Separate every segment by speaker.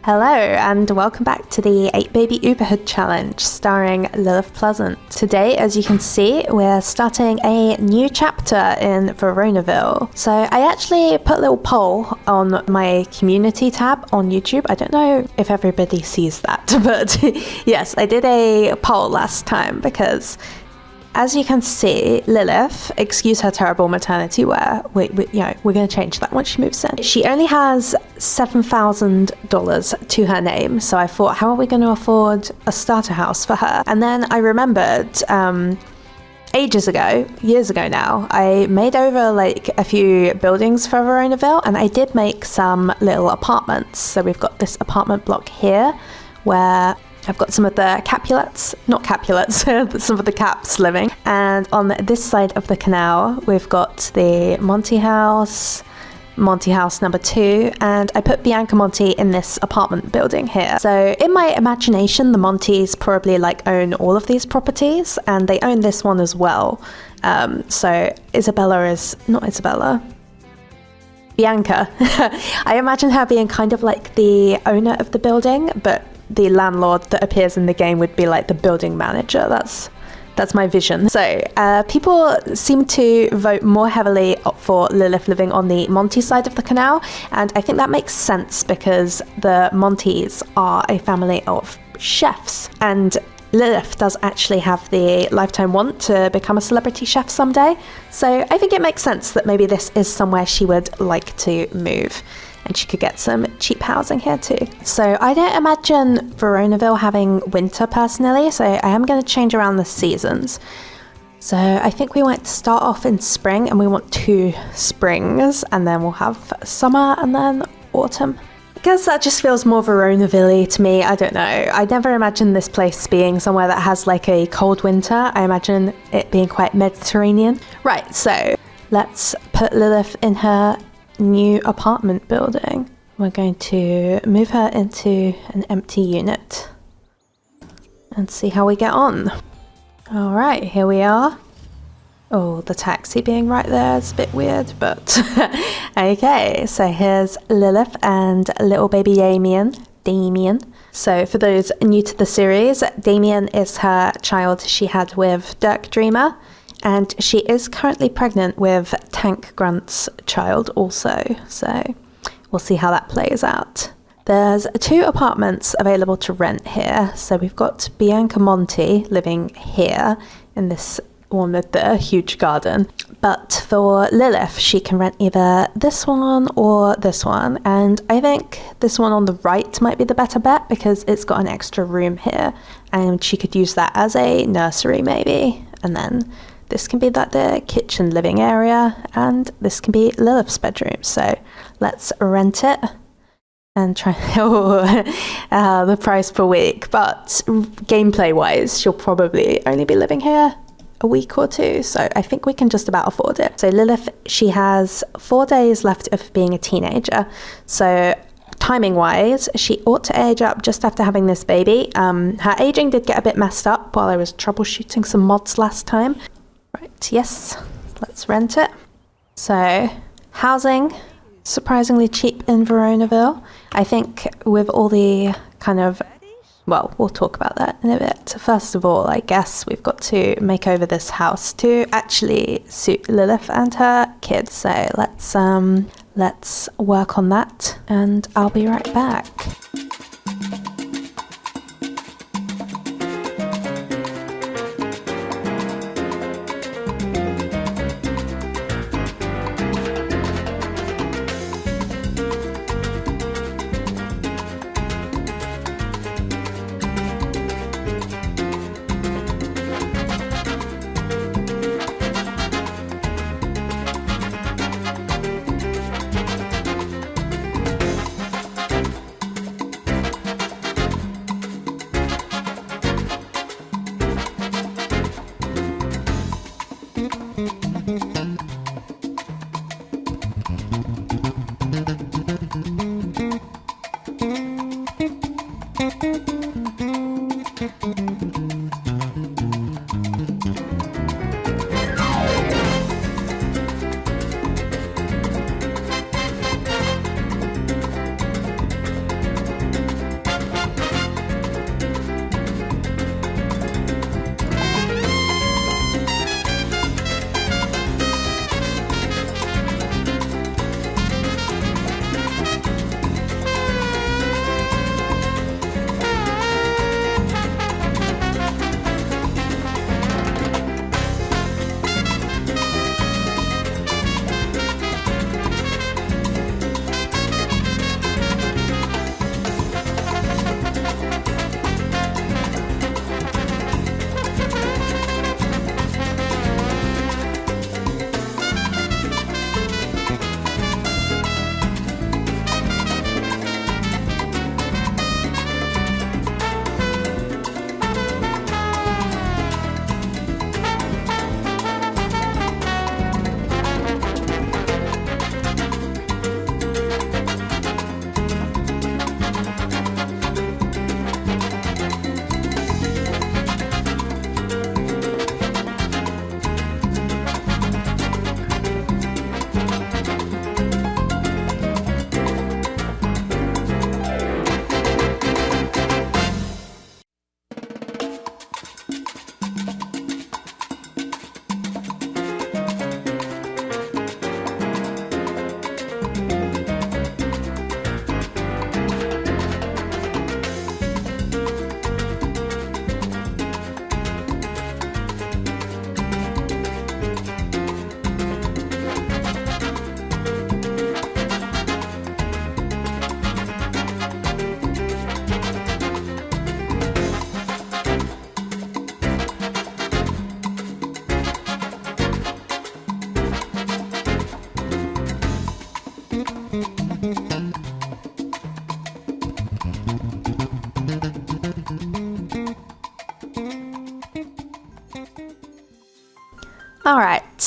Speaker 1: Hello and welcome back to the 8 Baby Uberhood challenge starring Lilith Pleasant. Today, as you can see, we're starting a new chapter in Veronaville. So I actually put a little poll on my community tab on YouTube. I don't know if everybody sees that, but yes, I did a poll last time because as you can see, Lilith, excuse her terrible maternity wear, we're going to change that once she moves in. She only has $7,000 to her name, so I thought, how are we going to afford a starter house for her? And then I remembered, ages ago, years ago now, I made over like a few buildings for Veronaville, and I did make some little apartments. So we've got this apartment block here, where I've got some of the not Capulets, some of the Caps living. And on this side of the canal, we've got the Monty house number 2, and I put Bianca Monty in this apartment building here. So in my imagination, the Montys probably like own all of these properties, and they own this one as well. So Bianca. I imagine her being kind of like the owner of the building, but the landlord that appears in the game would be like the building manager. That's my vision. So people seem to vote more heavily for Lilith living on the Monty side of the canal, and I think that makes sense because the Montys are a family of chefs, and Lilith does actually have the lifetime want to become a celebrity chef someday. So I think it makes sense that maybe this is somewhere she would like to move, and she could get some cheap housing here too. So I don't imagine Veronaville having winter personally, so I am going to change around the seasons. So I think we want to start off in spring, and we want 2 springs, and then we'll have summer and then autumn. I guess that just feels more Veronaville-y to me. I don't know. I never imagined this place being somewhere that has like a cold winter. I imagine it being quite Mediterranean. Right, so let's put Lilith in her new apartment building. We're going to move her into an empty unit and see how we get on. All right, here we are. Oh, the taxi being right there is a bit weird, but okay. So here's Lilith and little baby Damien. So for those new to the series, Damien is her child she had with Dirk Dreamer, and she is currently pregnant with Tank Grunt's child also. So we'll see how that plays out. There's 2 apartments available to rent here. So we've got Bianca Monty living here in this one with the huge garden. But for Lilith, she can rent either this one or this one. And I think this one on the right might be the better bet because it's got an extra room here, and she could use that as a nursery maybe. And then this can be like the kitchen living area, and this can be Lilith's bedroom. So let's rent it and try the price per week. But gameplay wise, she'll probably only be living here a week or 2, so I think we can just about afford it. So Lilith, she has 4 days left of being a teenager, so timing wise she ought to age up just after having this baby. Her aging did get a bit messed up while I was troubleshooting some mods last time. Right, yes, let's rent it. So housing, surprisingly cheap in Veronaville. I think with all the kind of, well, we'll talk about that in a bit. First of all, I guess we've got to make over this house to actually suit Lilith and her kids. So let's work on that, and I'll be right back.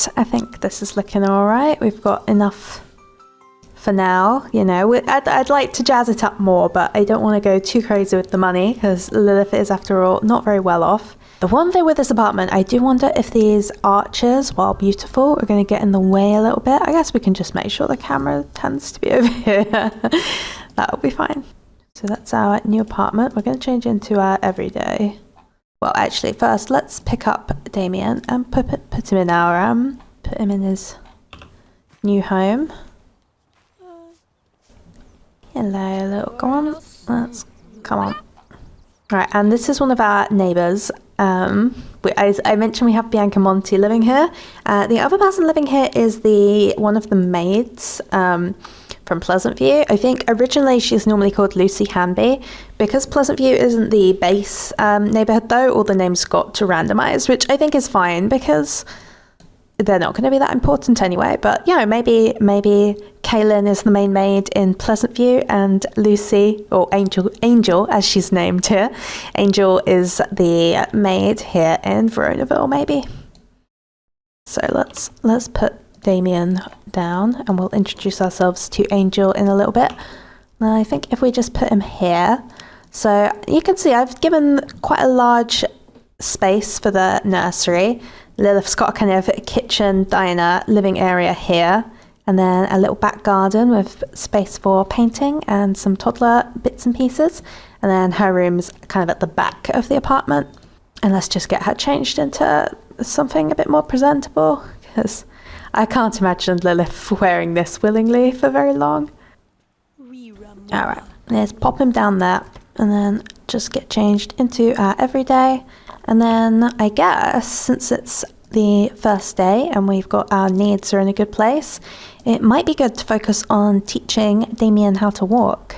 Speaker 1: right. I think this is looking all right. We've got enough for now. You know, I'd like to jazz it up more, but I don't want to go too crazy with the money because Lilith is, after all, not very well off. The one thing with this apartment, I do wonder if these arches, while beautiful, are going to get in the way a little bit. I guess we can just make sure the camera tends to be over here. That'll be fine. So that's our new apartment. We're going to change into our everyday. Well, actually, first let's pick up Damien and put him in our put him in his new home. Hello, little. Come on, let's come on. Right, and this is one of our neighbours. I mentioned we have Bianca Monty living here. The other person living here is one of the maids from Pleasantview. I think originally she's normally called Lucy Hanby. Because Pleasantview isn't the base neighbourhood though, all the names got to randomise, which I think is fine because they're not going to be that important anyway. But, you know, maybe Kaylin is the main maid in Pleasantview and Lucy, or Angel as she's named here, Angel is the maid here in Veronaville maybe. So let's put Damien down and we'll introduce ourselves to Angel in a little bit. Now I think if we just put him here, so you can see I've given quite a large space for the nursery. Lilith's got a kind of kitchen, diner, living area here, and then a little back garden with space for painting and some toddler bits and pieces, and then her room's kind of at the back of the apartment. And let's just get her changed into something a bit more presentable, because I can't imagine Lilith wearing this willingly for very long. Alright, let's pop him down there, and then just get changed into our everyday. And then I guess since it's the first day and we've got our needs are in a good place, it might be good to focus on teaching Damien how to walk.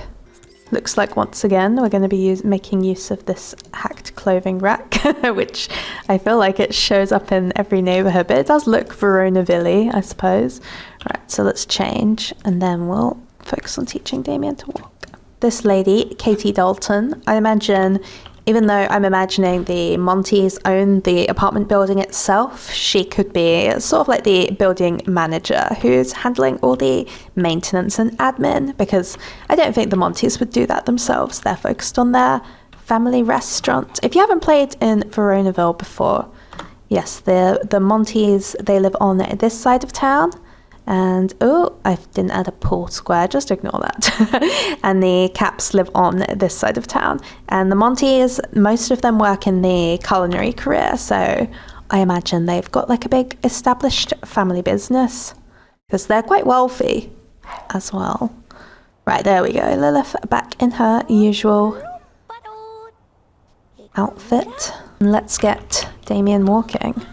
Speaker 1: Looks like once again we're going to be making use of this hacked clothing rack, which I feel like it shows up in every neighbourhood, but it does look Veronaville, I suppose. Right, so let's change and then we'll focus on teaching Damien to walk. This lady, Katie Dalton, I imagine, even though I'm imagining the Montys own the apartment building itself, she could be sort of like the building manager who's handling all the maintenance and admin, because I don't think the Montys would do that themselves. They're focused on their family restaurant. If you haven't played in Veronaville before, yes, the Montys, they live on this side of town. And, oh, I didn't add a pool square, just ignore that. And the Capps live on this side of town. And the Montys, most of them work in the culinary career, so I imagine they've got like a big established family business, because they're quite wealthy as well. Right, there we go. Lilith back in her usual outfit. Let's get Damien walking.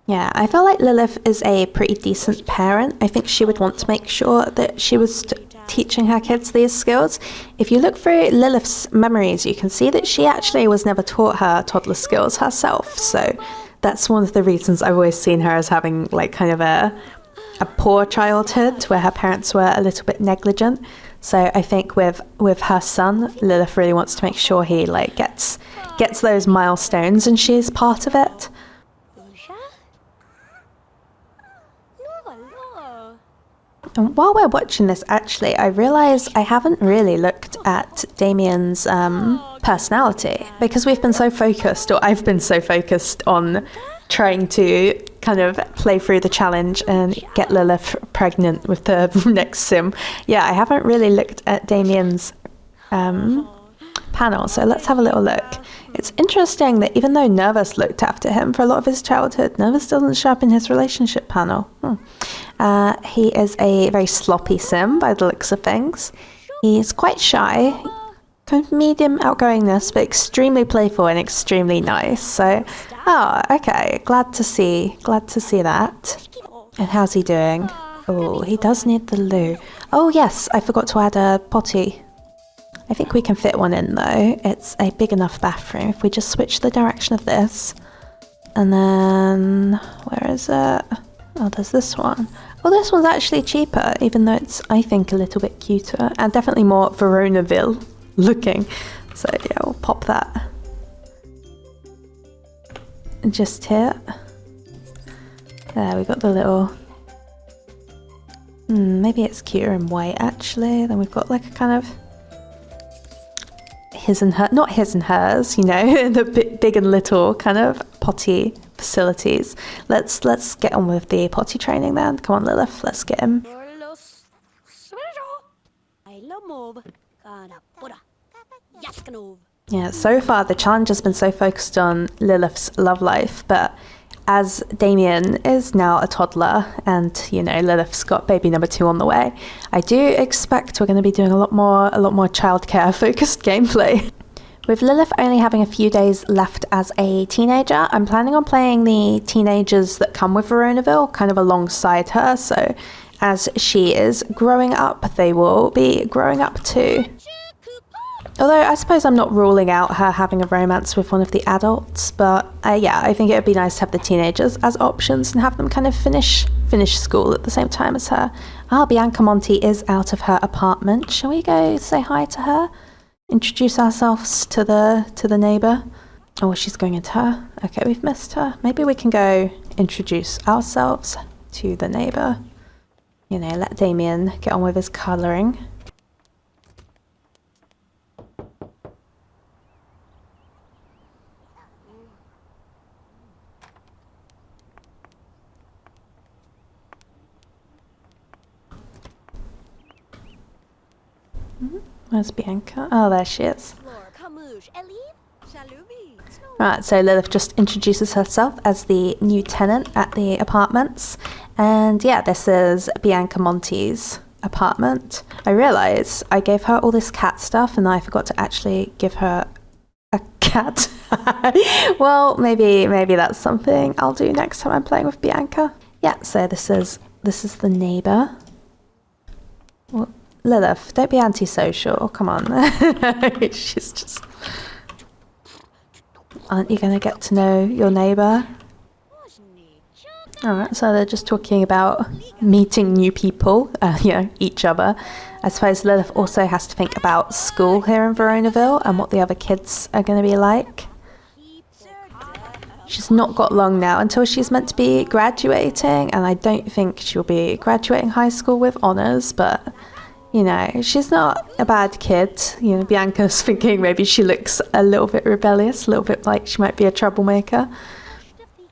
Speaker 1: Yeah, I feel like Lilith is a pretty decent parent. I think she would want to make sure that she was teaching her kids these skills. If you look through Lilith's memories, you can see that she actually was never taught her toddler skills herself. So that's one of the reasons I've always seen her as having like kind of a poor childhood where her parents were a little bit negligent. So I think with her son, Lilith really wants to make sure he like gets those milestones and she's part of it. And while we're watching this, actually, I realise I haven't really looked at Damien's personality, because we've been so focused, or I've been so focused on trying to kind of play through the challenge and get Lilith pregnant with the next sim. Yeah, I haven't really looked at Damien's panel, so let's have a little look. It's interesting that even though Nervous looked after him for a lot of his childhood, Nervous doesn't show up in his relationship panel. He is a very sloppy sim by the looks of things. He's quite shy, kind of medium outgoingness, but extremely playful and extremely nice. So, okay, glad to see that. And how's he doing? Oh, he does need the loo. Oh yes, I forgot to add a potty. I think we can fit one in though. It's a big enough bathroom. If we just switch the direction of this. And then, where is it? Oh, there's this one. Well, this one's actually cheaper, even though it's, I think, a little bit cuter. And definitely more Veronaville looking. So yeah, we'll pop that. Just here. There, we got the little... maybe it's cuter in white actually. Then we've got like a kind of his and her, not his and hers, you know, the big and little kind of potty facilities. Let's get on with the potty training then. Come on, Lilith, let's get him. Yeah, so far the challenge has been so focused on Lilith's love life, but as Damien is now a toddler and, you know, Lilith's got baby number 2 on the way, I do expect we're going to be doing a lot more childcare focused gameplay. With Lilith only having a few days left as a teenager, I'm planning on playing the teenagers that come with Veronaville kind of alongside her, so as she is growing up, they will be growing up too. Although I suppose I'm not ruling out her having a romance with one of the adults, but yeah, I think it would be nice to have the teenagers as options and have them kind of finish school at the same time as her. Ah, Bianca Monty is out of her apartment. Shall we go say hi to her? Introduce ourselves to the neighbour? Oh, she's going into her. Okay, we've missed her. Maybe we can go introduce ourselves to the neighbour. You know, let Damien get on with his colouring. Where's Bianca? Oh, there she is. Right, so Lilith just introduces herself as the new tenant at the apartments. And yeah, this is Bianca Monty's apartment. I realise I gave her all this cat stuff and I forgot to actually give her a cat. Well, maybe that's something I'll do next time I'm playing with Bianca. Yeah, so this is the neighbour. Well, Lilith, don't be antisocial. Come on. She's just... Aren't you going to get to know your neighbour? Alright, so they're just talking about meeting new people, you know, each other. I suppose Lilith also has to think about school here in Veronaville and what the other kids are going to be like. She's not got long now until she's meant to be graduating, and I don't think she'll be graduating high school with honours, but... You know, she's not a bad kid. You know, Bianca's thinking maybe she looks a little bit rebellious, a little bit like she might be a troublemaker.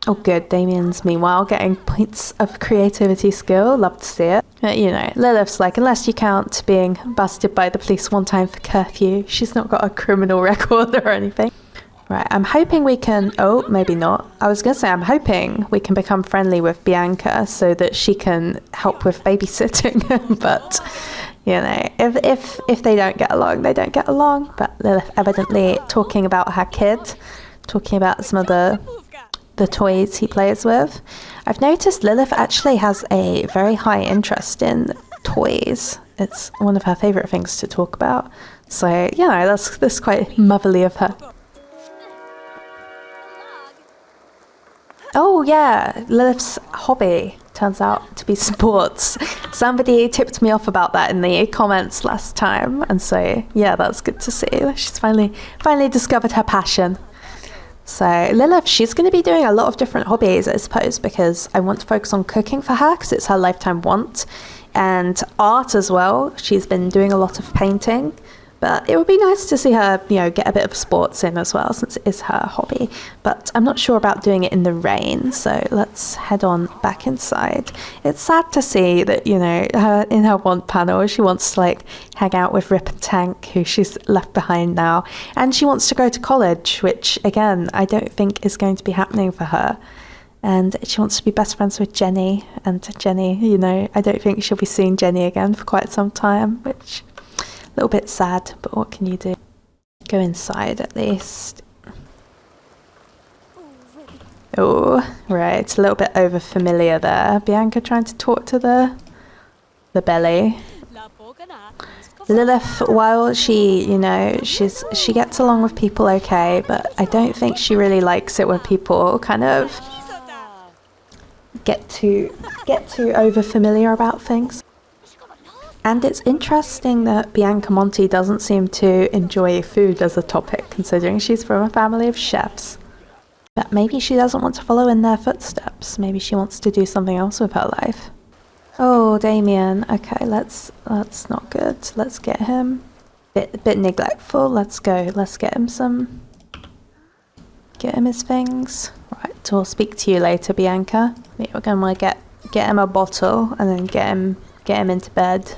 Speaker 1: Oh good, Damien's meanwhile getting points of creativity skill. Love to see it. But, you know, Lilith's like, unless you count being busted by the police one time for curfew, she's not got a criminal record or anything. Right, I'm hoping we can... Oh, maybe not. I was going to say I'm hoping we can become friendly with Bianca so that she can help with babysitting, but... You know, if they don't get along, they don't get along. But Lilith evidently talking about her kid, talking about some of the toys he plays with. I've noticed Lilith actually has a very high interest in toys. It's one of her favourite things to talk about. So, you know, that's quite motherly of her. Oh yeah, Lilith's hobby turns out to be sports. Somebody tipped me off about that in the comments last time, and so yeah, that's good to see. She's finally discovered her passion. So Lilith, she's going to be doing a lot of different hobbies, I suppose, because I want to focus on cooking for her because it's her lifetime want, and art as well. She's been doing a lot of painting. But it would be nice to see her, you know, get a bit of sports in as well, since it is her hobby. But I'm not sure about doing it in the rain, so let's head on back inside. It's sad to see that, you know, in her want panel, she wants to, like, hang out with Rip and Tank, who she's left behind now. And she wants to go to college, which, again, I don't think is going to be happening for her. And she wants to be best friends with Jenny. And Jenny, you know, I don't think she'll be seeing Jenny again for quite some time, which... A little bit sad, but what can you do? Go inside at least. Oh, right, a little bit over familiar there. Bianca trying to talk to the belly. Lilith, while she, you know, she gets along with people okay, but I don't think she really likes it when people kind of get too over familiar about things. And it's interesting that Bianca Monty doesn't seem to enjoy food as a topic, considering she's from a family of chefs. But maybe she doesn't want to follow in their footsteps. Maybe she wants to do something else with her life. Oh, Damien. Okay, that's not good. Let's get him. Bit neglectful. Let's go. Let's get him some. Get him his things. Right, we'll speak to you later, Bianca. We're gonna want to get him a bottle and then get him into bed.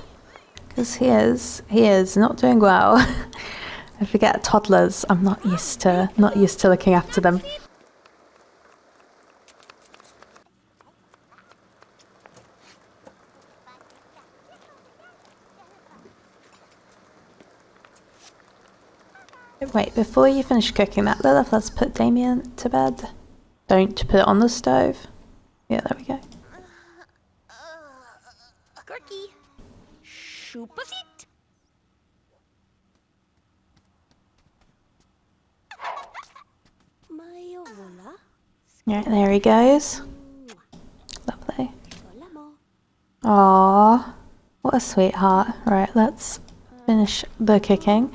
Speaker 1: Because he is not doing well. I forget toddlers. I'm not used to looking after them. Wait, before you finish cooking that, Lilith, let's put Damien to bed. Don't put it on the stove. Yeah, there we go. Right, there he goes. Lovely. Aww, what a sweetheart. Right, let's finish the cooking.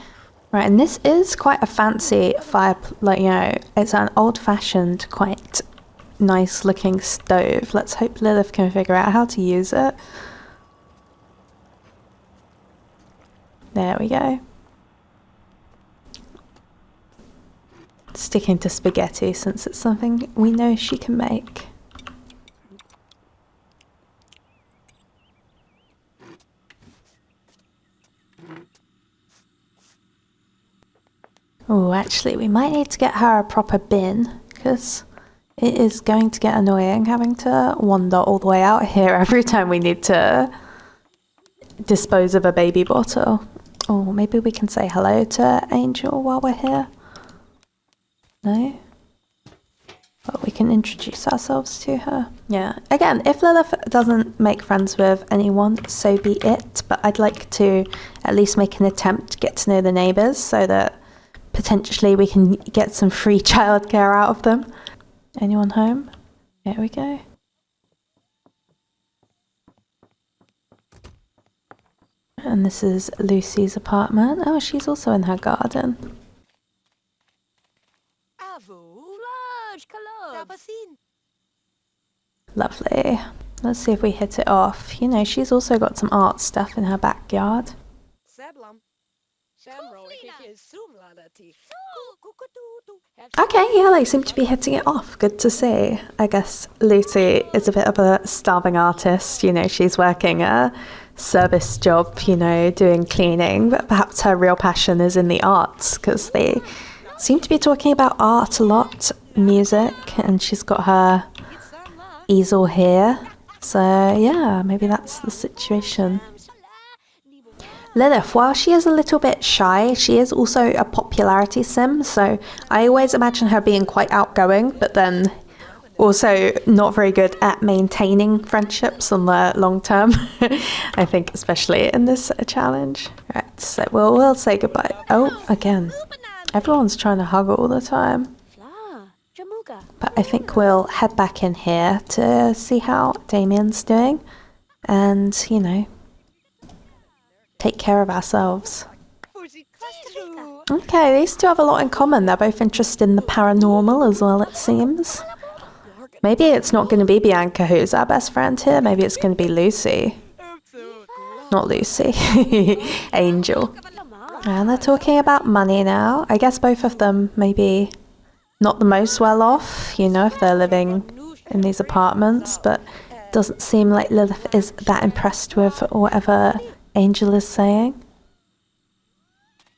Speaker 1: Right, and this is quite a fancy fire, like, you know, it's an old-fashioned, quite nice-looking stove. Let's hope Lilith can figure out how to use it. There we go. Sticking to spaghetti since it's something we know she can make. Oh, actually, we might need to get her a proper bin, because it is going to get annoying having to wander all the way out here every time we need to dispose of a baby bottle. Oh, maybe we can say hello to Angel while we're here. No? But we can introduce ourselves to her. Yeah, again, if Lilith doesn't make friends with anyone, so be it. But I'd like to at least make an attempt to get to know the neighbours so that potentially we can get some free childcare out of them. Anyone home? There we go. And this is Lucy's apartment. Oh, she's also in her garden. Lovely. Let's see if we hit it off. You know, she's also got some art stuff in her backyard. Okay, yeah, they seem to be hitting it off. Good to see. I guess Lucy is a bit of a starving artist. You know, she's working a service job, you know, doing cleaning, but perhaps her real passion is in the arts, because they seem to be talking about art a lot, music, and she's got her easel here. So yeah, maybe that's the situation. Lilith, while she is a little bit shy, she is also a popularity sim, so I always imagine her being quite outgoing, but then also not very good at maintaining friendships on the long term. I think especially in this challenge. Right, so we'll say goodbye. Oh, again, everyone's trying to hug all the time. But I think we'll head back in here to see how Damien's doing and, you know, take care of ourselves. Okay, these two have a lot in common. They're both interested in the paranormal as well, it seems. Maybe it's not going to be Bianca who's our best friend here. Maybe it's going to be Lucy. Not Lucy. Angel. And they're talking about money now. I guess both of them maybe not the most well off, you know, if they're living in these apartments, but it doesn't seem like Lilith is that impressed with whatever Angel is saying.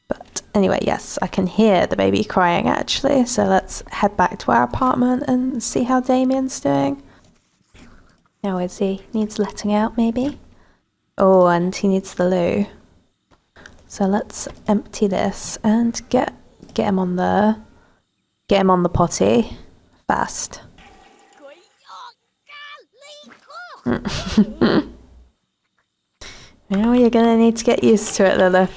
Speaker 1: But anyway, yes, I can hear the baby crying actually, so let's head back to our apartment and see how Damien's doing. How is he? Needs letting out maybe? Oh, and he needs the loo. So let's empty this and get him on the potty fast. Now you're gonna need to get used to it, Lilith.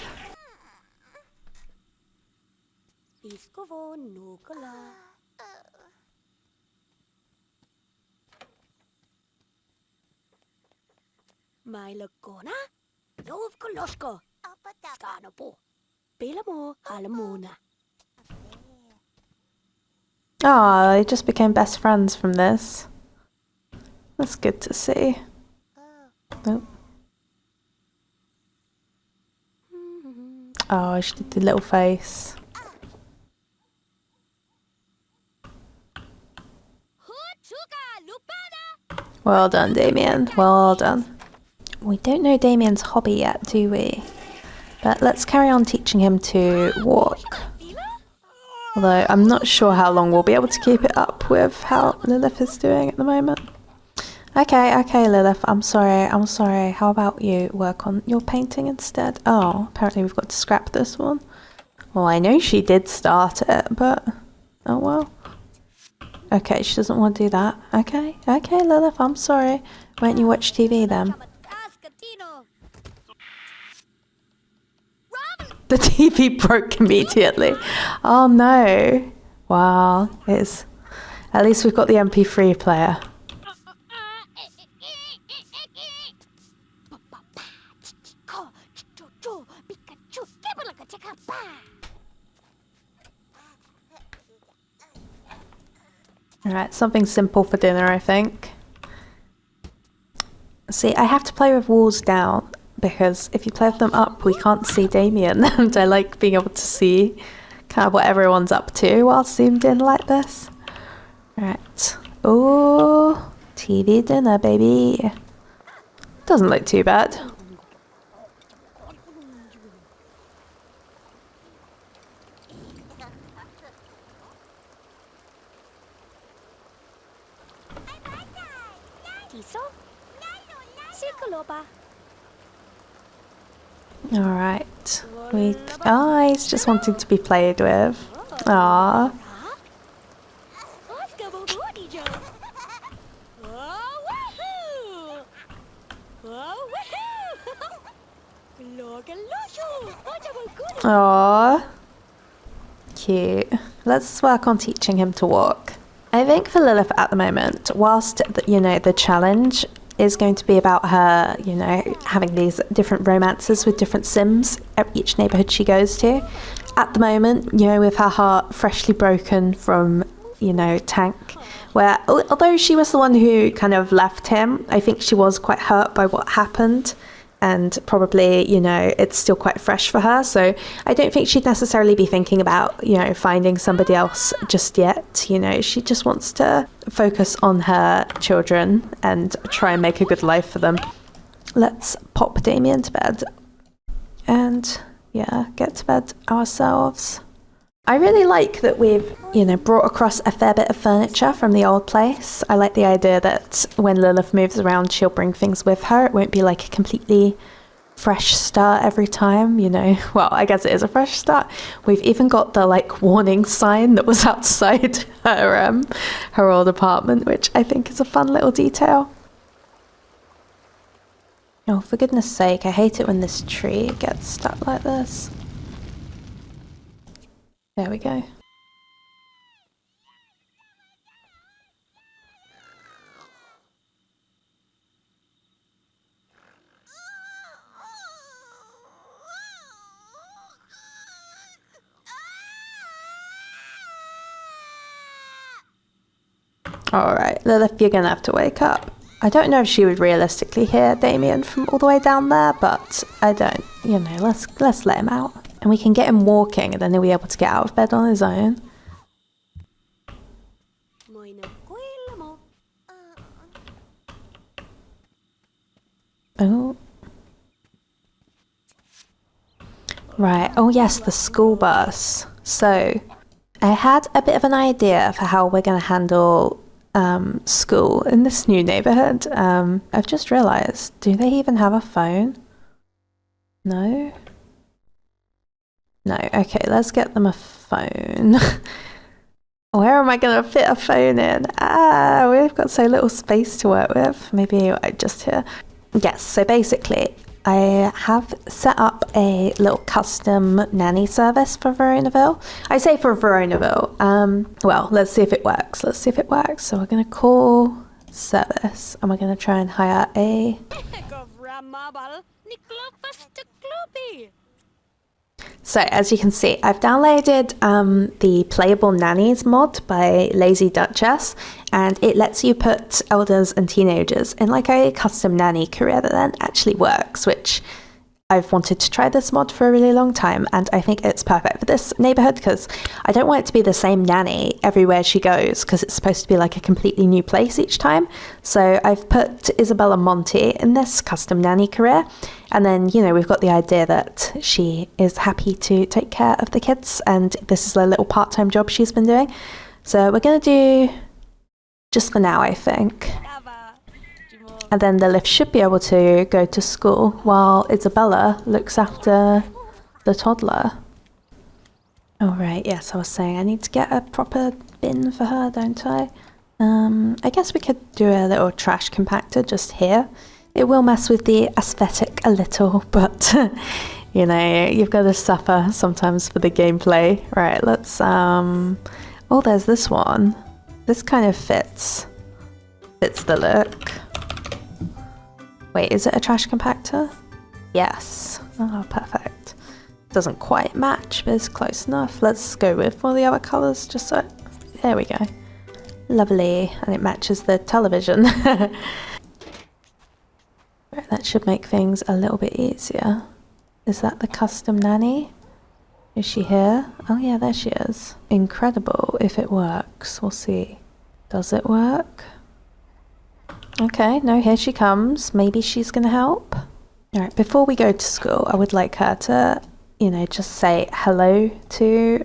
Speaker 1: Oh, they just became best friends from this. That's good to see. Nope. Oh, she did the little face. Well done, Damien. Well done. We don't know Damien's hobby yet, do we? But let's carry on teaching him to walk. Although I'm not sure how long we'll be able to keep it up with how Lilith is doing at the moment. Okay, Lilith, I'm sorry. How about you work on your painting instead? Oh, apparently we've got to scrap this one. Well, I know she did start it, but oh well. Okay, she doesn't want to do that. Okay, Lilith, I'm sorry. Why don't you watch TV then? The TV broke immediately. Oh no. Wow, it's... At least we've got the MP3 player. Alright, something simple for dinner, I think. See, I have to play with walls down, because if you play with them up, we can't see Damien, and I like being able to see kind of what everyone's up to while zoomed in like this. Alright. Oh, TV dinner, baby. Doesn't look too bad. Alright. Oh, he's just wanting to be played with. Aww. Aww. Cute. Let's work on teaching him to walk. I think for Lilith at the moment, whilst, you know, the challenge is going to be about her, you know, having these different romances with different Sims at each neighbourhood she goes to. At the moment, you know, with her heart freshly broken from, you know, Tank, where although she was the one who kind of left him, I think she was quite hurt by what happened. And probably, you know, it's still quite fresh for her. So I don't think she'd necessarily be thinking about, you know, finding somebody else just yet. You know, she just wants to focus on her children and try and make a good life for them. Let's pop Damien to bed. And, yeah, get to bed ourselves. I really like that we've, you know, brought across a fair bit of furniture from the old place. I like the idea that when Lilith moves around, she'll bring things with her. It won't be like a completely fresh start every time, you know. Well, I guess it is a fresh start. We've even got the, like, warning sign that was outside her old apartment, which I think is a fun little detail. Oh, for goodness sake, I hate it when this tree gets stuck like this. There we go. Alright, Lilith, you're gonna have to wake up. I don't know if she would realistically hear Damien from all the way down there, but I don't, you know, let's let him out. And we can get him walking, and then he'll be able to get out of bed on his own. Oh. Right, oh yes, the school bus. So, I had a bit of an idea for how we're going to handle school in this new neighbourhood. I've just realised, do they even have a phone? No? No, okay, let's get them a phone. Where am I going to fit a phone in? Ah, we've got so little space to work with. Maybe just here. Yes, so basically, I have set up a little custom nanny service for Veronaville. I say for Veronaville. Well, let's see if it works. Let's see if it works. So we're going to call service, and we're going to try and hire a... So as you can see, I've downloaded the Playable Nannies mod by Lazy Duchess, and it lets you put elders and teenagers in like a custom nanny career that then actually works, which I've wanted to try this mod for a really long time, and I think it's perfect for this neighborhood because I don't want it to be the same nanny everywhere she goes because it's supposed to be like a completely new place each time. So I've put Isabella Monty in this custom nanny career, and then, you know, we've got the idea that she is happy to take care of the kids, and this is a little part-time job she's been doing. So we're going to do just for now, I think. And then Lilith should be able to go to school while Isabella looks after the toddler. All right, yes, I was saying I need to get a proper bin for her, don't I? I guess we could do a little trash compactor just here. It will mess with the aesthetic a little, but you know, you've got to suffer sometimes for the gameplay. Right, let's, oh, there's this one. This kind of fits the look. Wait, is it a trash compactor? Yes. Oh, perfect. Doesn't quite match, but it's close enough. Let's go with one of the other colours, just so... There we go. Lovely. And it matches the television. Right, that should make things a little bit easier. Is that the custom nanny? Is she here? Oh yeah, there she is. Incredible if it works. We'll see. Does it work? Okay, no, here she comes. Maybe she's going to help. All right, before we go to school, I would like her to, you know, just say hello to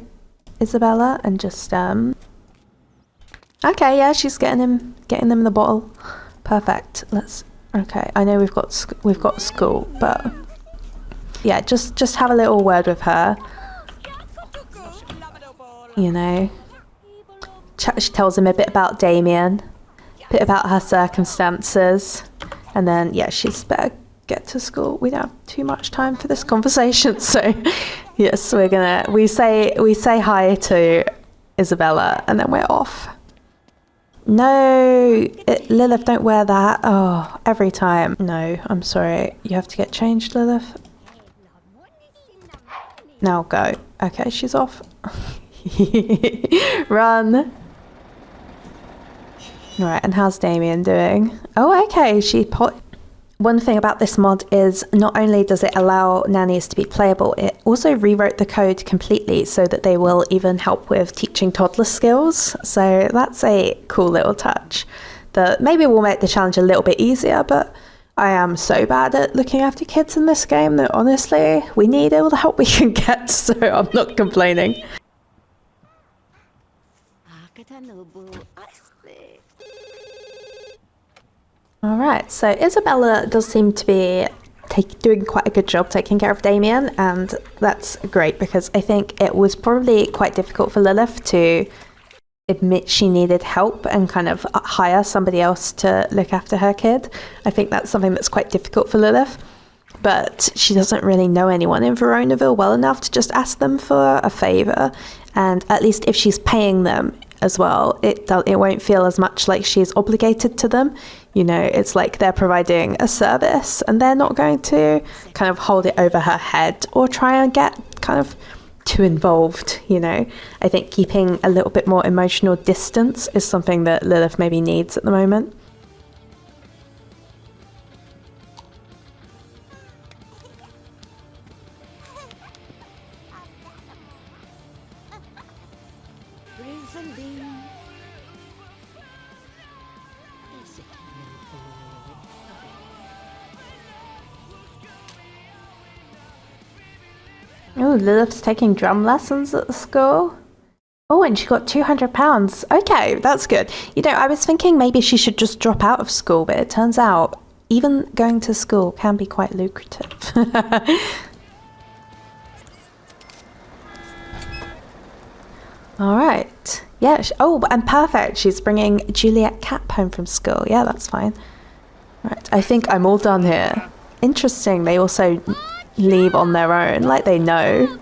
Speaker 1: Isabella and just, okay, yeah, she's getting them the bottle. Perfect. Okay, I know we've got school, but yeah, just have a little word with her. You know, she tells him a bit about Damien. Bit about her circumstances, and then yeah, she's better get to school. We don't have too much time for this conversation, so yes, we say hi to Isabella and then we're off. No, Lilith, don't wear that. Oh, every time. No, I'm sorry, you have to get changed, Lilith. Now go. Okay, she's off. Run. Right, and how's Damien doing? Oh, okay, One thing about this mod is not only does it allow nannies to be playable, it also rewrote the code completely so that they will even help with teaching toddler skills. So that's a cool little touch that maybe will make the challenge a little bit easier, but I am so bad at looking after kids in this game that honestly, we need all the help we can get, so I'm not complaining. Alright, so Isabella does seem to be doing quite a good job taking care of Damien, and that's great because I think it was probably quite difficult for Lilith to admit she needed help and kind of hire somebody else to look after her kid. I think that's something that's quite difficult for Lilith, but she doesn't really know anyone in Veronaville well enough to just ask them for a favour, and at least if she's paying them as well, it won't feel as much like she's obligated to them. You know, it's like they're providing a service and they're not going to kind of hold it over her head or try and get kind of too involved, you know. I think keeping a little bit more emotional distance is something that Lilith maybe needs at the moment. Oh, Lilith's taking drum lessons at the school. Oh, and she got £200. Okay, that's good. You know, I was thinking maybe she should just drop out of school, but it turns out even going to school can be quite lucrative. All right. Yeah. Oh, and perfect. She's bringing Juliette Capp home from school. Yeah, that's fine. Right. I think I'm all done here. Interesting. They also leave on their own, like they know.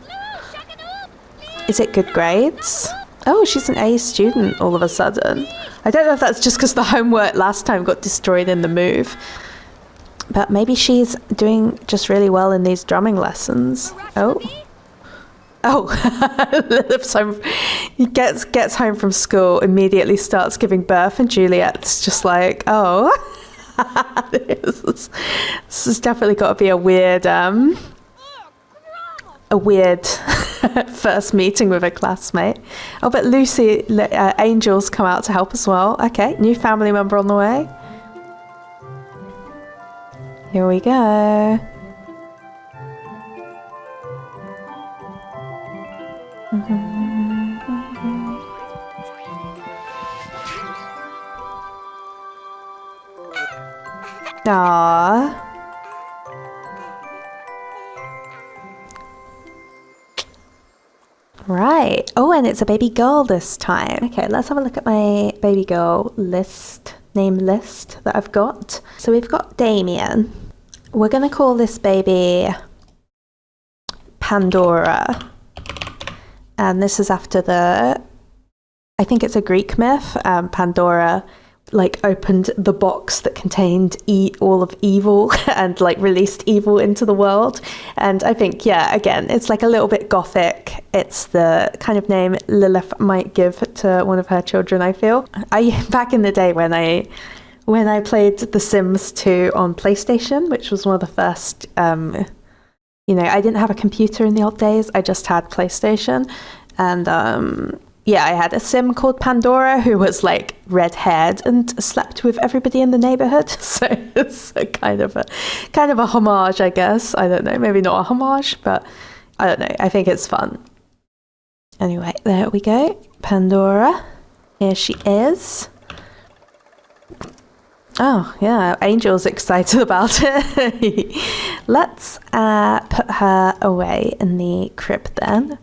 Speaker 1: Is it good grades? Oh, she's an A student all of a sudden. I don't know if that's just because the homework last time got destroyed in the move, but maybe she's doing just really well in these drumming lessons. Oh, Oh, Lilith's home. He gets home from school, immediately starts giving birth, and Juliette's just like, oh, this has definitely got to be a weird first meeting with a classmate. Oh, but Angel's come out to help as well. Okay, new family member on the way. Here we go. Aww. Right. Oh, and it's a baby girl this time. Okay, let's have a look at my baby girl name list that I've got. So we've got Damien. We're going to call this baby Pandora. And this is after I think it's a Greek myth. Pandora like opened the box that contained all of evil and like released evil into the world. And I think, yeah, again, it's like a little bit gothic. It's the kind of name Lilith might give to one of her children, I feel. Back in the day when I played The Sims 2 on PlayStation, which was one of the first, I didn't have a computer in the old days. I just had PlayStation. And I had a sim called Pandora who was like red-haired and slept with everybody in the neighborhood. So it's a kind of a homage, I guess. I don't know, maybe not a homage, but I don't know. I think it's fun. Anyway, there we go. Pandora. Here she is. Oh, yeah, Angel's excited about it. Let's put her away in the crib then.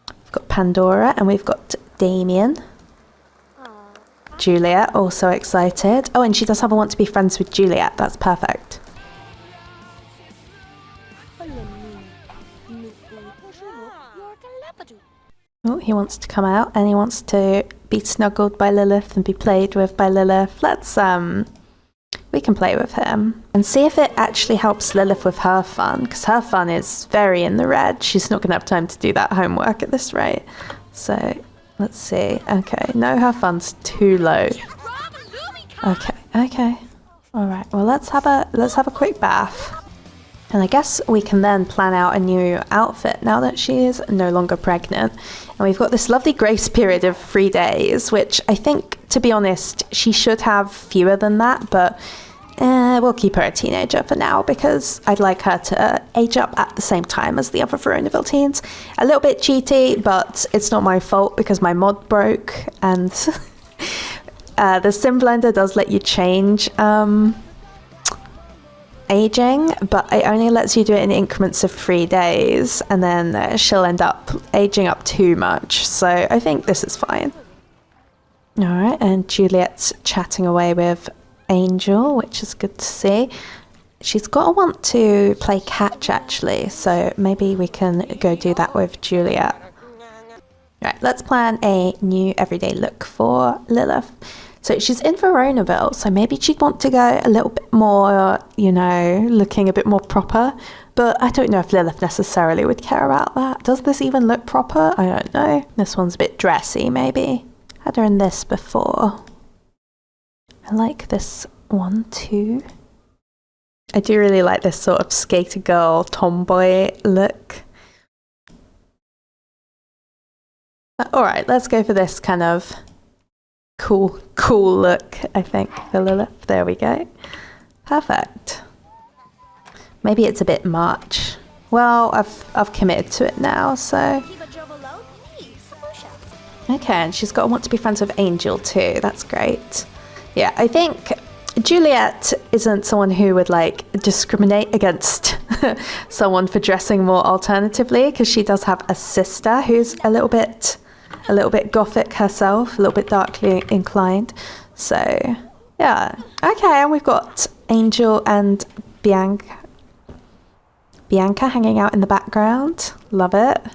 Speaker 1: We've got Pandora and we've got Damien. Juliette, also excited. Oh, and she does have a want to be friends with Juliette. That's perfect. Oh, he wants to come out and he wants to be snuggled by Lilith and be played with by Lilith. We can play with him and see if it actually helps Lilith with her fun, because her fun is very in the red. She's not going to have time to do that homework at this rate. So let's see. Okay, no, her fun's too low. Okay. All right. Well, let's have a quick bath, and I guess we can then plan out a new outfit now that she is no longer pregnant. And we've got this lovely grace period of 3 days, which I think, to be honest, she should have fewer than that, but we'll keep her a teenager for now because I'd like her to age up at the same time as the other Veronaville teens. A little bit cheaty, but it's not my fault because my mod broke, and the Sim Blender does let you change aging, but it only lets you do it in increments of 3 days, and then she'll end up aging up too much. So I think this is fine. All right, and Juliette's chatting away with Angel, which is good to see. She's got to want to play catch, actually, so maybe we can go do that with Juliette. Right, let's plan a new everyday look for Lilith. So she's in Veronaville, so maybe she'd want to go a little bit more, looking a bit more proper. But I don't know if Lilith necessarily would care about that. Does this even look proper? I don't know. This one's a bit dressy, maybe. Had her in this before. I like this one too. I do really like this sort of skater girl tomboy look. All right, let's go for this kind of cool look, I think, for Lilith. There we go. Perfect. Maybe it's a bit much. Well, I've committed to it now, so. Okay, and she's got to want to be friends with Angel too. That's great. Yeah, I think Juliette isn't someone who would like discriminate against someone for dressing more alternatively, because she does have a sister who's a little bit gothic herself, a little bit darkly inclined. So yeah, okay, and we've got Angel and Bianca hanging out in the background. Love it.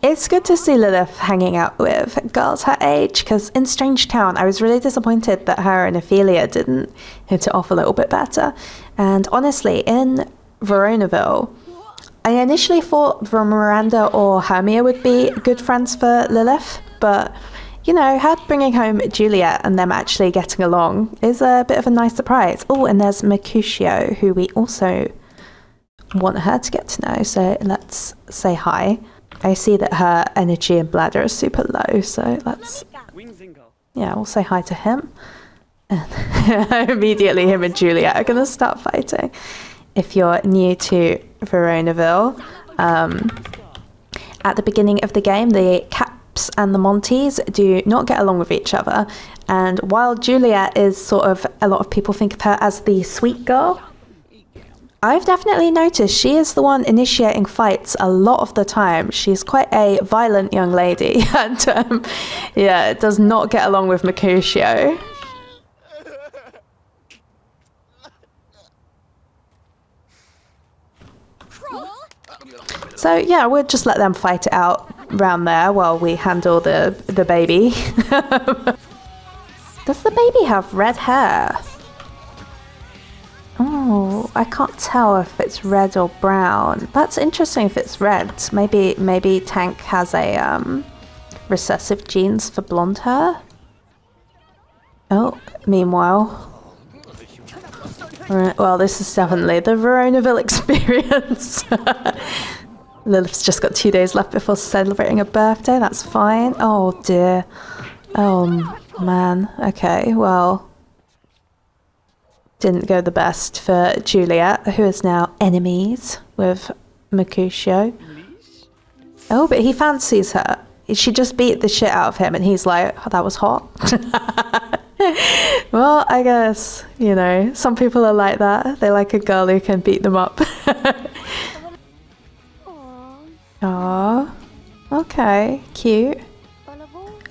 Speaker 1: It's good to see Lilith hanging out with girls her age, because in Strange Town I was really disappointed that her and Ophelia didn't hit it off a little bit better. And honestly, in Veronaville, I initially thought Miranda or Hermia would be good friends for Lilith, but you know, her bringing home Juliette and them actually getting along is a bit of a nice surprise. Oh, and there's Mercutio, who we also want her to get to know, so let's say hi. I see that her energy and bladder is super low, so let's, yeah, we'll say hi to him. And immediately him and Juliette are going to start fighting. If you're new to Veronaville, at the beginning of the game, the Capps and the Montys do not get along with each other. And while Juliette is sort of, a lot of people think of her as the sweet girl, I've definitely noticed she is the one initiating fights a lot of the time. She's quite a violent young lady, and yeah, does not get along with Mercutio. So yeah, we'll just let them fight it out around there while we handle the baby. Does the baby have red hair? Oh, I can't tell if it's red or brown. That's interesting if it's red. Maybe Tank has a recessive genes for blonde hair. Oh, meanwhile. Well, this is definitely the Veronaville experience. Lilith's just got 2 days left before celebrating her birthday. That's fine. Oh dear. Oh man. Okay, well. Didn't go the best for Juliette, who is now enemies with Mercutio. Oh, but he fancies her. She just beat the shit out of him and he's like, oh, that was hot. Well, I guess, you know, some people are like that. They like a girl who can beat them up. Aww. Okay, cute.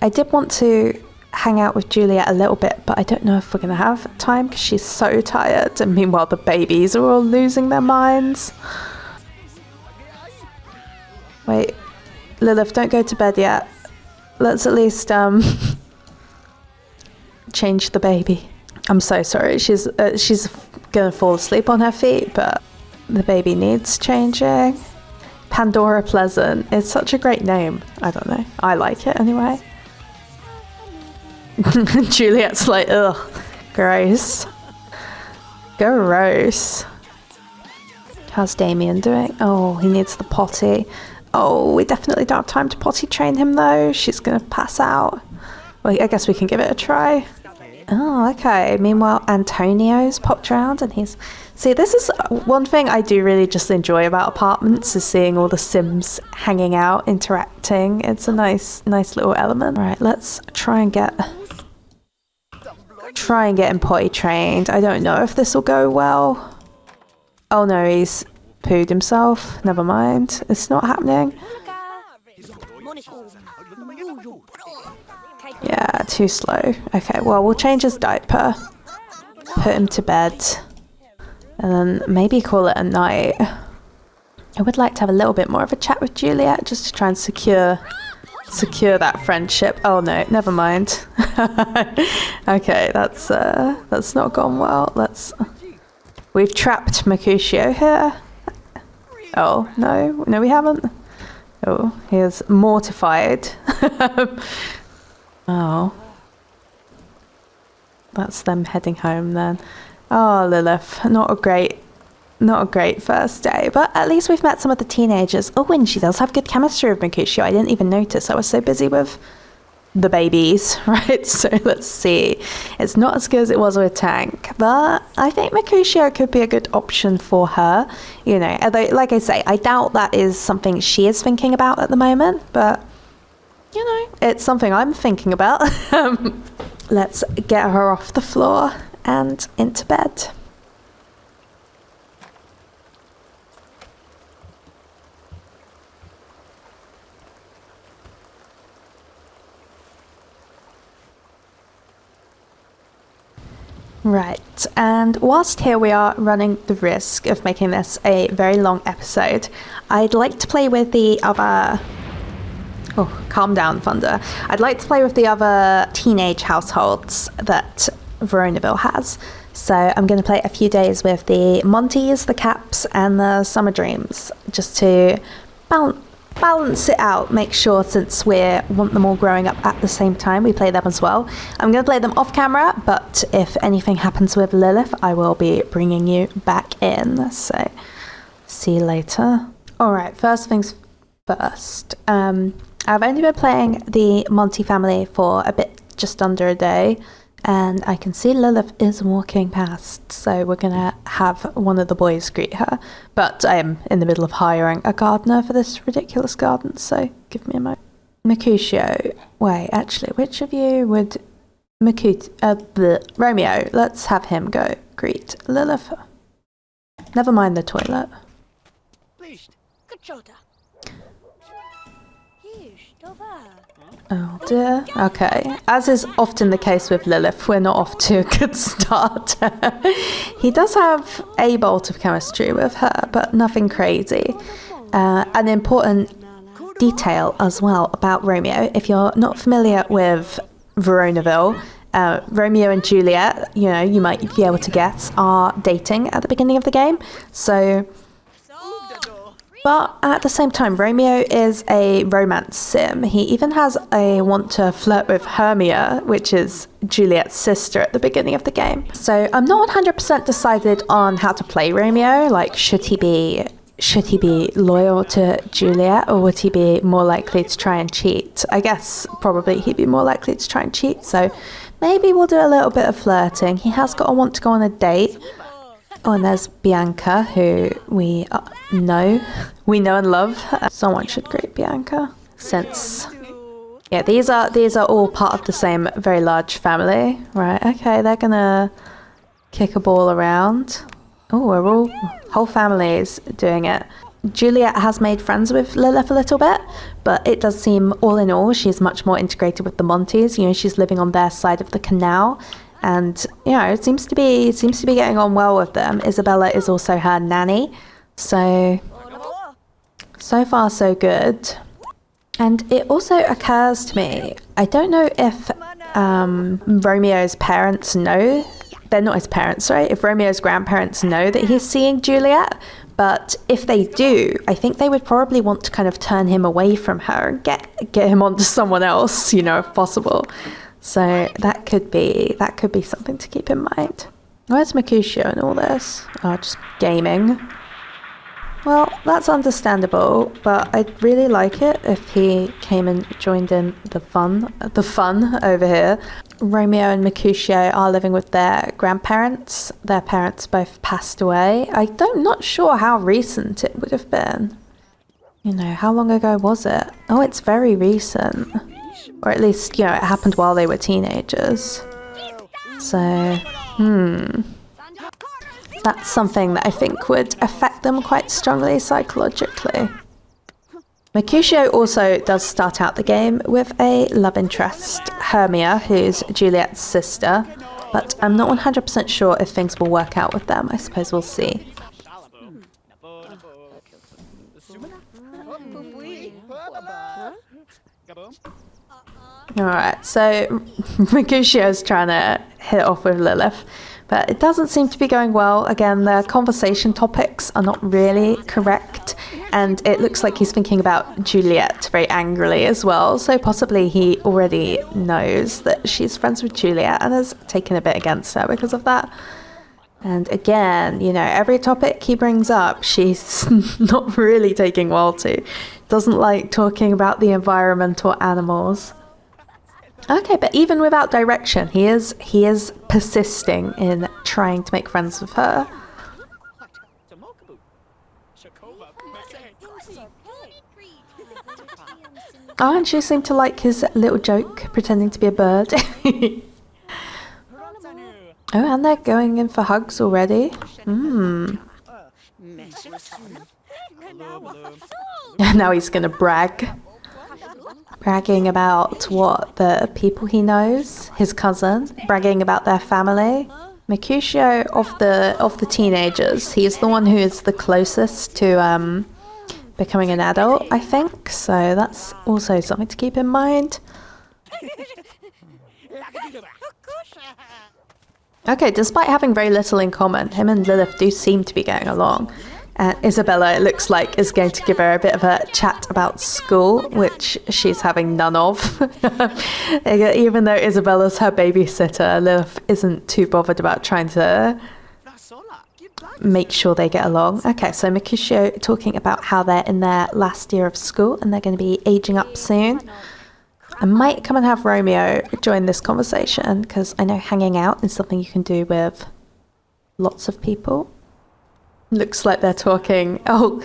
Speaker 1: I did want to hang out with Juliette a little bit, but I don't know if we're gonna have time because she's so tired, and meanwhile the babies are all losing their minds. Wait, Lilith, don't go to bed yet. Let's at least change the baby. I'm so sorry, she's gonna fall asleep on her feet, but the baby needs changing. Pandora Pleasant, it's such a great name. I don't know, I like it anyway. Juliette's like, ugh, gross. Gross. How's Damien doing? Oh, he needs the potty. Oh, we definitely don't have time to potty train him though. She's gonna pass out. Well, I guess we can give it a try. Oh, okay. Meanwhile, Antonio's popped around and he's... See, this is one thing I do really just enjoy about apartments, is seeing all the Sims hanging out, interacting. It's a nice little element. All right, let's try and get him potty trained. I don't know if this will go well. Oh no, he's pooed himself. Never mind. It's not happening. Yeah, too slow. Okay, well, we'll change his diaper. Put him to bed. And then maybe call it a night. I would like to have a little bit more of a chat with Juliette just to try and secure that friendship. Oh no, never mind. Okay, that's not gone well. We've trapped Mercutio here. Oh no, we haven't. Oh, he is mortified. Oh, that's them heading home then. Oh, Lilith, not a great first day, but at least we've met some of the teenagers. Oh, and she does have good chemistry with Mercutio. I didn't even notice. I was so busy with the babies, right? So let's see. It's not as good as it was with Tank, but I think Mercutio could be a good option for her. You know, although, like I say, I doubt that is something she is thinking about at the moment, but you know, it's something I'm thinking about. Let's get her off the floor and into bed. Right, and whilst here we are running the risk of making this a very long episode, I'd like to play with the other... Oh, calm down, Thunder. I'd like to play with the other teenage households that Veronaville has. So I'm going to play a few days with the Montys, the Capps and the Summerdreams, just to balance it out, make sure, since we want them all growing up at the same time, we play them as well. I'm going to play them off camera, but if anything happens with Lilith, I will be bringing you back in. So see you later. Alright, first things first. I've only been playing the Monty family for a bit, just under a day. And I can see Lilith is walking past, so we're gonna have one of the boys greet her. But I am in the middle of hiring a gardener for this ridiculous garden, so give me a moment. Mercutio. Wait, actually, which of you would... Romeo, let's have him go greet Lilith. Never mind the toilet. Oh dear. Okay. As is often the case with Lilith, we're not off to a good start. He does have a bolt of chemistry with her, but nothing crazy. An important detail as well about Romeo, if you're not familiar with Veronaville, Romeo and Juliette, you know, you might be able to guess, are dating at the beginning of the game. So... But at the same time, Romeo is a romance sim. He even has a want to flirt with Hermia, which is Juliette's sister, at the beginning of the game. So I'm not 100% decided on how to play Romeo. Like, should he be loyal to Juliette, or would he be more likely to try and cheat? I guess probably he'd be more likely to try and cheat. So maybe we'll do a little bit of flirting. He has got a want to go on a date. Oh, and there's Bianca, who we know and love. Someone should greet Bianca, since yeah, these are all part of the same very large family, right? Okay, they're gonna kick a ball around. Oh, we're all whole families doing it. Juliette has made friends with Lilith a little bit, but it does seem, all in all, she's much more integrated with the Montys. You know, she's living on their side of the canal. And, you know, it seems to be getting on well with them. Isabella is also her nanny. So far so good. And it also occurs to me, I don't know if Romeo's parents know, they're not his parents, right? If Romeo's grandparents know that he's seeing Juliette, but if they do, I think they would probably want to kind of turn him away from her and get him onto someone else, you know, if possible. So that could be something to keep in mind. Where's Mercutio in all this? Oh, just gaming. Well, that's understandable, but I'd really like it if he came and joined in the fun over here. Romeo and Mercutio are living with their grandparents. Their parents both passed away. I'm not sure how recent it would have been. You know, how long ago was it? Oh, it's very recent. Or at least, you know, it happened while they were teenagers. So, that's something that I think would affect them quite strongly psychologically. Mercutio also does start out the game with a love interest, Hermia, who's Juliette's sister, but I'm not 100% sure if things will work out with them. I suppose we'll see. Alright, so Mercutio's trying to hit it off with Lilith, but it doesn't seem to be going well. Again, the conversation topics are not really correct, and it looks like he's thinking about Juliette very angrily as well, so possibly he already knows that she's friends with Juliette and has taken a bit against her because of that. And again, you know, every topic he brings up, she's not really taking well to. Doesn't like talking about the environment or animals. Okay, but even without direction, he is persisting in trying to make friends with her. Oh, and she seemed to like his little joke, pretending to be a bird. Oh, and they're going in for hugs already. Now he's gonna brag. Bragging about what? The people he knows? His cousin? Bragging about their family? Mercutio of the teenagers, he's the one who is the closest to becoming an adult, I think. So that's also something to keep in mind. Okay, despite having very little in common, him and Lilith do seem to be getting along. Isabella, it looks like, is going to give her a bit of a chat about school, which she's having none of. Even though Isabella's her babysitter, Lilith isn't too bothered about trying to make sure they get along. Okay, so Mercutio talking about how they're in their last year of school and they're going to be aging up soon. I might come and have Romeo join this conversation because I know hanging out is something you can do with lots of people. Looks like they're talking. Oh,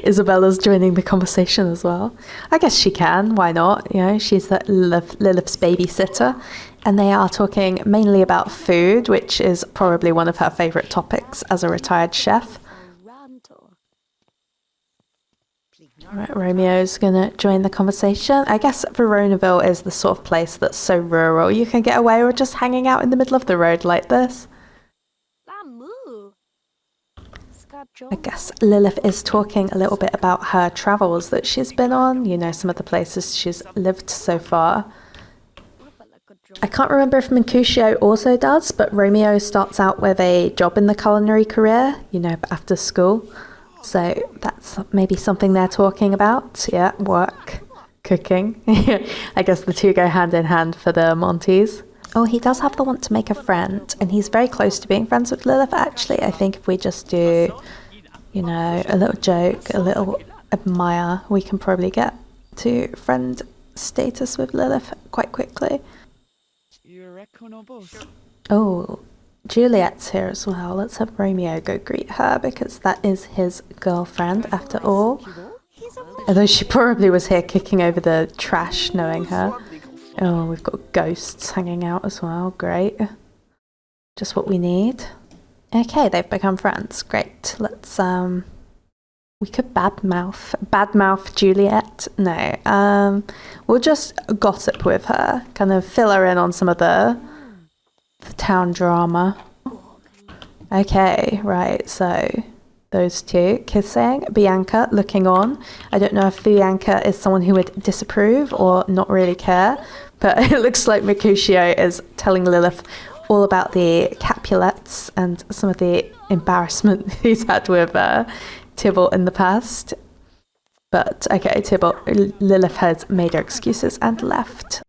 Speaker 1: Isabella's joining the conversation as well. I guess she can. Why not? You know, she's Lilith's babysitter. And they are talking mainly about food, which is probably one of her favourite topics as a retired chef. Right, Romeo's going to join the conversation. I guess Veronaville is the sort of place that's so rural you can get away with just hanging out in the middle of the road like this. I guess Lilith is talking a little bit about her travels that she's been on, you know, some of the places she's lived so far. I can't remember if Mercutio also does, but Romeo starts out with a job in the culinary career, you know, after school. So that's maybe something they're talking about. Yeah, work, cooking. I guess the two go hand in hand for the Montys. Oh, he does have the want to make a friend, and he's very close to being friends with Lilith, actually. I think if we just do, you know, a little joke, a little admire, we can probably get to friend status with Lilith quite quickly. Oh, Juliette's here as well. Let's have Romeo go greet her, because that is his girlfriend, after all. Although she probably was here kicking over the trash, knowing her. Oh, we've got ghosts hanging out as well. Great. Just what we need. Okay, they've become friends. Great. Let's, we could badmouth Juliette. No. We'll just gossip with her. Kind of fill her in on some of the town drama. Okay, right, so those two kissing. Bianca looking on. I don't know if Bianca is someone who would disapprove or not really care, but it looks like Mercutio is telling Lilith all about the Capulets and some of the embarrassment he's had with Tybalt in the past. But okay, Lilith has made her excuses and left.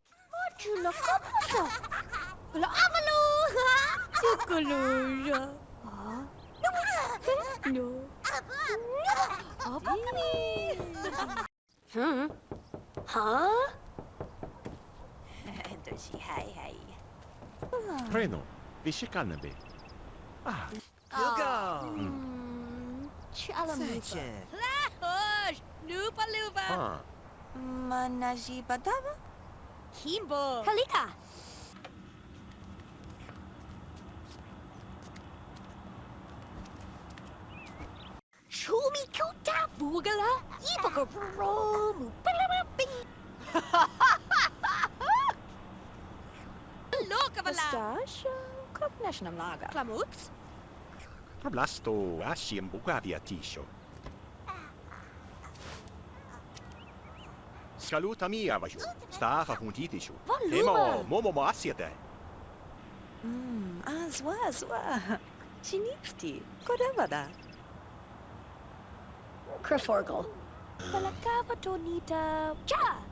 Speaker 2: Preno, visci cannabe. Ah,
Speaker 3: Manaji badava?
Speaker 4: Kimbo. Kalika. Shumi kuta bugala. Ibaka romu. Look of a
Speaker 3: Stash? Kopnashnam laga.
Speaker 4: Klamuts.
Speaker 2: Problasto ashim bugavia tisho. Saluta mia vaju. Stafa puntitishu. Emo momo asiate.
Speaker 3: Azwa. Chinifti. Kodavada.
Speaker 4: Kreforgal. Balakava tonita. Cha.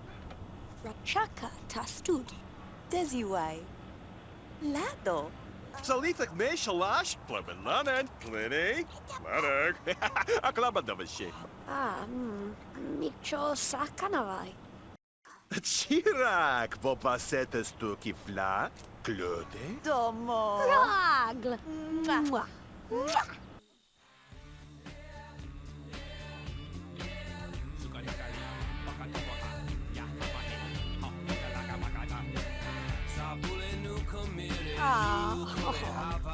Speaker 4: Rachaka tastud.
Speaker 3: Desiwai. Lado.
Speaker 2: Salitak me shalash. Plebananen. Clinic. Ladak. Aklabadavashi.
Speaker 4: Micho sakanavai.
Speaker 2: Chirak. Vopasetas tu kifla. Clote.
Speaker 3: Domo.
Speaker 4: Ragl. Mwah.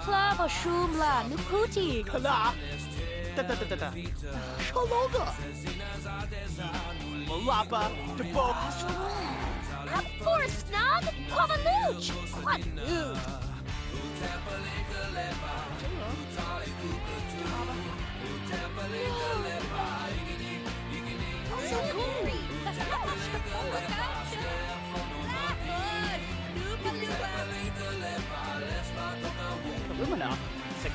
Speaker 4: Klava shumla nukuti.
Speaker 2: Kala. Da. Shaloga. Malapa. Debo.
Speaker 4: For snug, Pavaluch. What nude? So hungry.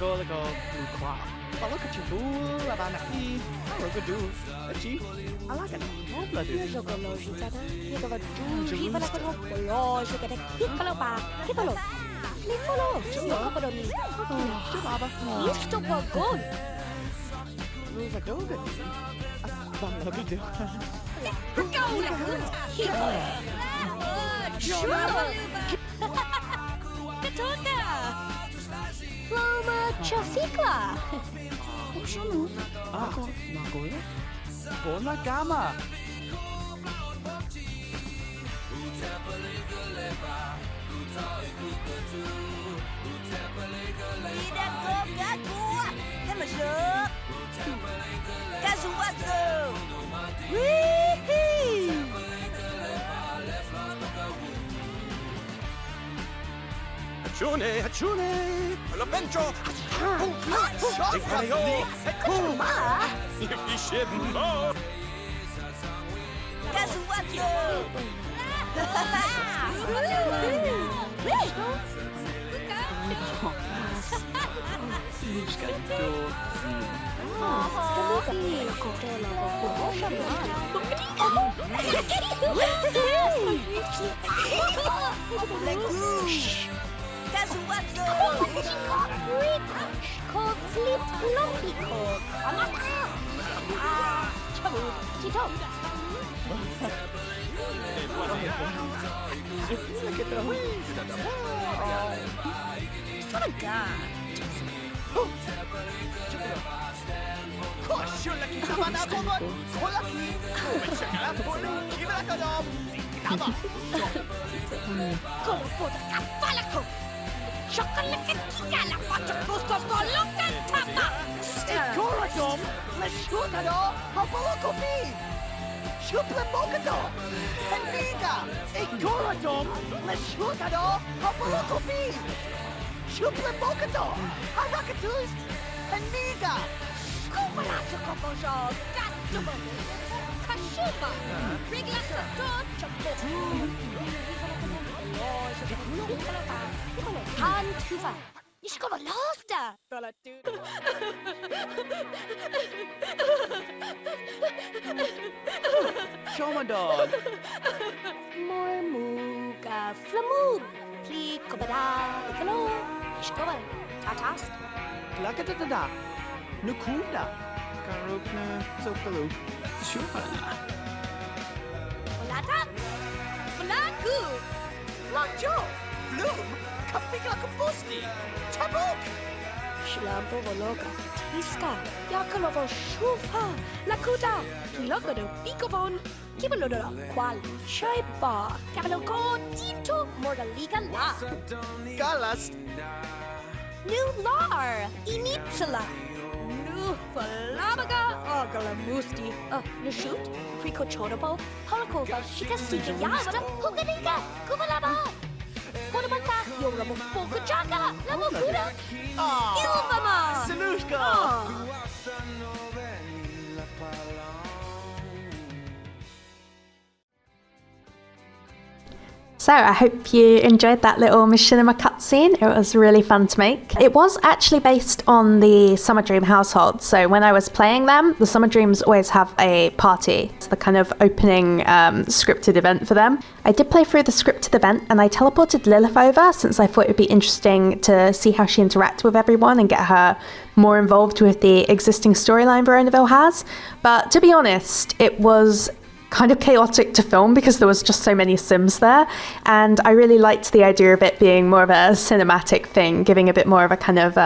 Speaker 2: Lego, Lucra. Look at you, fool, about Naki. Look at you. I like it. Oh, bloody.
Speaker 4: Loma Chasikla.
Speaker 2: Buona gama. Hachune! Lo pencho! Efficiente! Shomadon.
Speaker 4: Mormuga flamud. Pli kobada. Ikalo. Ishkova. Tatas.
Speaker 2: Klakatata. Nukunda. Karukna. Sokalu. Shupana.
Speaker 4: Olata. Olaku.
Speaker 2: Lanjo. Bloom. Kapika Kapusti. Tabuk.
Speaker 4: Shlambo vologa. Tiska. Yakalovo shufa. Lakuta. Kilokodo. Pikobon. Kibaloda. Qual. Shaiba. Kabalogo. Tito. Morgaliga la.
Speaker 2: Galas.
Speaker 4: New lar. Initsala. New falabaga. Ogalamusti. Nishut. Priko chodobo. Holokova. Shikasiga. Yavada. Hukadiga. Kubalaba. Kodabaka. Yoramo Fokajaka. Lamakuda. Ilvama.
Speaker 2: Salushka.
Speaker 1: So I hope you enjoyed that little machinima cutscene. It was really fun to make. It was actually based on the Summerdream household. So when I was playing them, the Summerdreams always have a party. It's the kind of opening scripted event for them. I did play through the scripted event and I teleported Lilith over since I thought it would be interesting to see how she interacts with everyone and get her more involved with the existing storyline Veronaville has. But to be honest, it was kind of chaotic to film because there was just so many Sims there, and I really liked the idea of it being more of a cinematic thing, giving a bit more of a kind of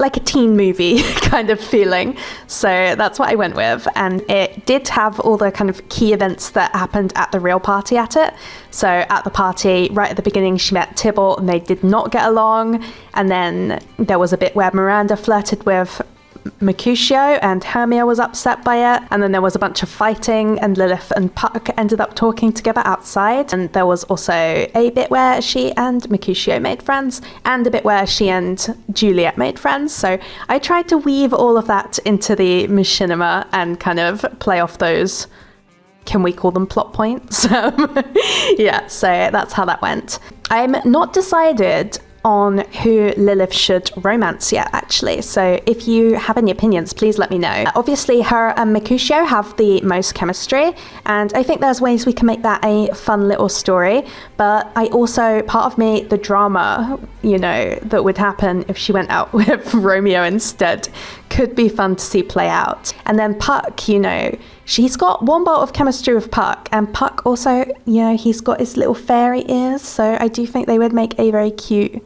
Speaker 1: like a teen movie kind of feeling. So that's what I went with, and it did have all the kind of key events that happened at the real party at it. So at the party, right at the beginning, she met Tybalt and they did not get along, and then there was a bit where Miranda flirted with Mercutio and Hermia was upset by it, and then there was a bunch of fighting and Lilith and Puck ended up talking together outside, and there was also a bit where she and Mercutio made friends and a bit where she and Juliette made friends. So I tried to weave all of that into the machinima and kind of play off those, can we call them plot points? Yeah, so that's how that went. I'm not decided on who Lilith should romance yet, actually. So if you have any opinions, please let me know. Obviously, her and Mercutio have the most chemistry, and I think there's ways we can make that a fun little story. But I also, part of me, the drama, you know, that would happen if she went out with Romeo instead could be fun to see play out. And then Puck, you know, she's got one bolt of chemistry with Puck, and Puck also, you know, he's got his little fairy ears, so I do think they would make a very cute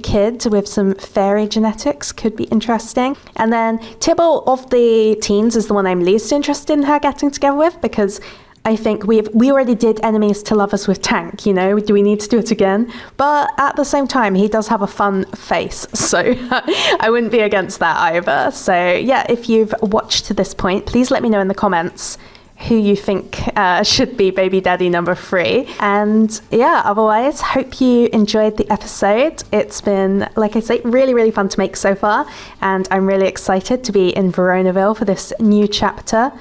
Speaker 1: kid with some fairy genetics. Could be interesting. And then Tybalt of the teens is the one I'm least interested in her getting together with, because I think we already did enemies to lovers with Tank, you know, do we need to do it again? But at the same time, he does have a fun face, so I wouldn't be against that either. So yeah, if you've watched to this point, please let me know in the comments who you think should be baby daddy number 3. And yeah, otherwise, hope you enjoyed the episode. It's been, like I say, really, really fun to make so far, and I'm really excited to be in Veronaville for this new chapter.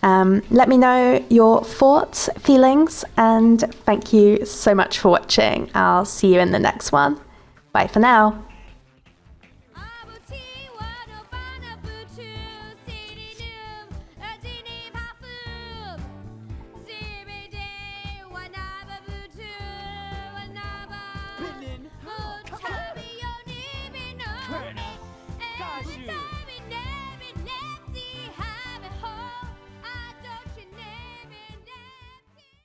Speaker 1: Let me know your thoughts, feelings, and thank you so much for watching. I'll see you in the next one. Bye for now.